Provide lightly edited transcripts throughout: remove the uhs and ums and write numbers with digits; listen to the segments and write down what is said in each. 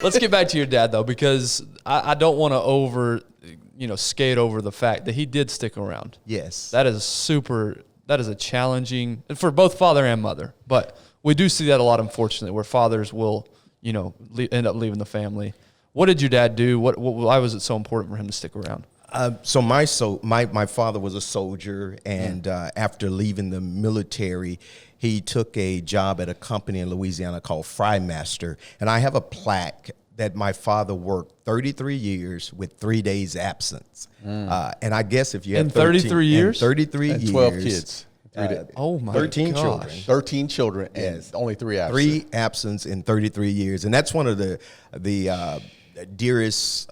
Let's get back to your dad, though, because I don't want to skate over the fact that he did stick around. Yes. That is a challenging, for both father and mother. But we do see that a lot, unfortunately, where fathers will, end up leaving the family. What did your dad do? Why was it so important for him to stick around? So my father was a soldier, and after leaving the military, he took a job at a company in Louisiana called Frymaster, and I have a plaque that my father worked 33 years with 3 days absence. And I guess if you have 33 years, 33 and years, 12 kids. Oh my 13 gosh. children. 13 children and Yes. only 3 absent. 3 absence in 33 years, and that's one of the dearest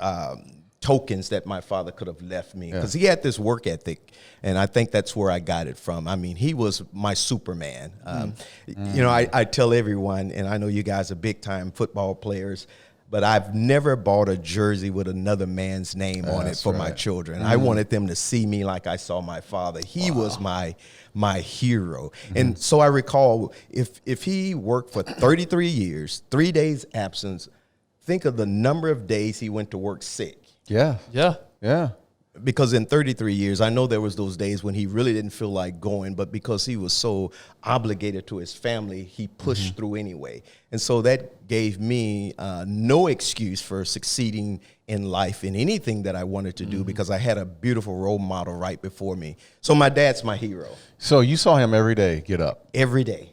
tokens that my father could have left me, because he had this work ethic, and I think that's where I got it from. I mean, he was my Superman. I tell everyone, and I know you guys are big time football players, but I've never bought a jersey with another man's name on it for my children. I wanted them to see me like I saw my father. He was my hero. And so I recall, if he worked for 33 years, 3 days absence, think of the number of days he went to work sick. Yeah. Because in 33 years, I know there was those days when he really didn't feel like going, but because he was so obligated to his family, he pushed through anyway. And so that gave me no excuse for succeeding in life in anything that I wanted to do, because I had a beautiful role model right before me. So my dad's my hero. So you saw him every day get up? Every day.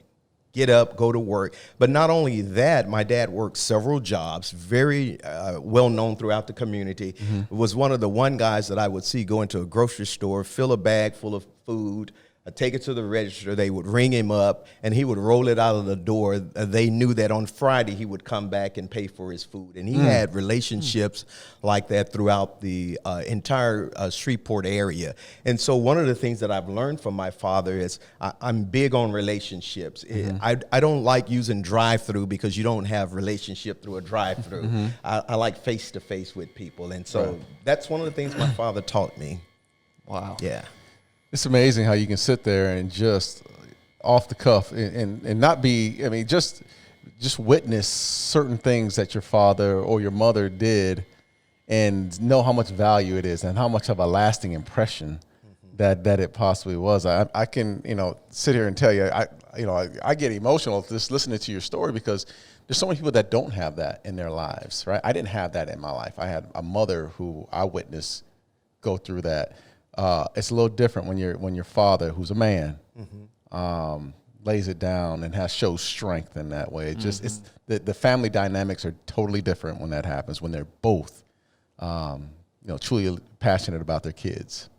Get up, go to work. But not only that, my dad worked several jobs, very well known throughout the community. Was one of the guys that I would see go into a grocery store, fill a bag full of food, take it to the register. They would ring him up, and he would roll it out of the door. They knew that on Friday he would come back and pay for his food. And he had relationships like that throughout the entire Shreveport area. And so one of the things that I've learned from my father is I'm big on relationships. I don't like using drive-through, because you don't have relationship through a drive-through. I like face-to-face with people. And so that's one of the things my father taught me. Wow. Yeah. It's amazing how you can sit there and just off the cuff and not be, just witness certain things that your father or your mother did and know how much value it is and how much of a lasting impression that it possibly was. I can, sit here and tell you, I get emotional just listening to your story, because there's so many people that don't have that in their lives, right? I didn't have that in my life. I had a mother who I witnessed go through that. It's a little different when your father, who's a man, lays it down and shows strength in that way. It just it's the family dynamics are totally different when that happens, when they're both truly passionate about their kids.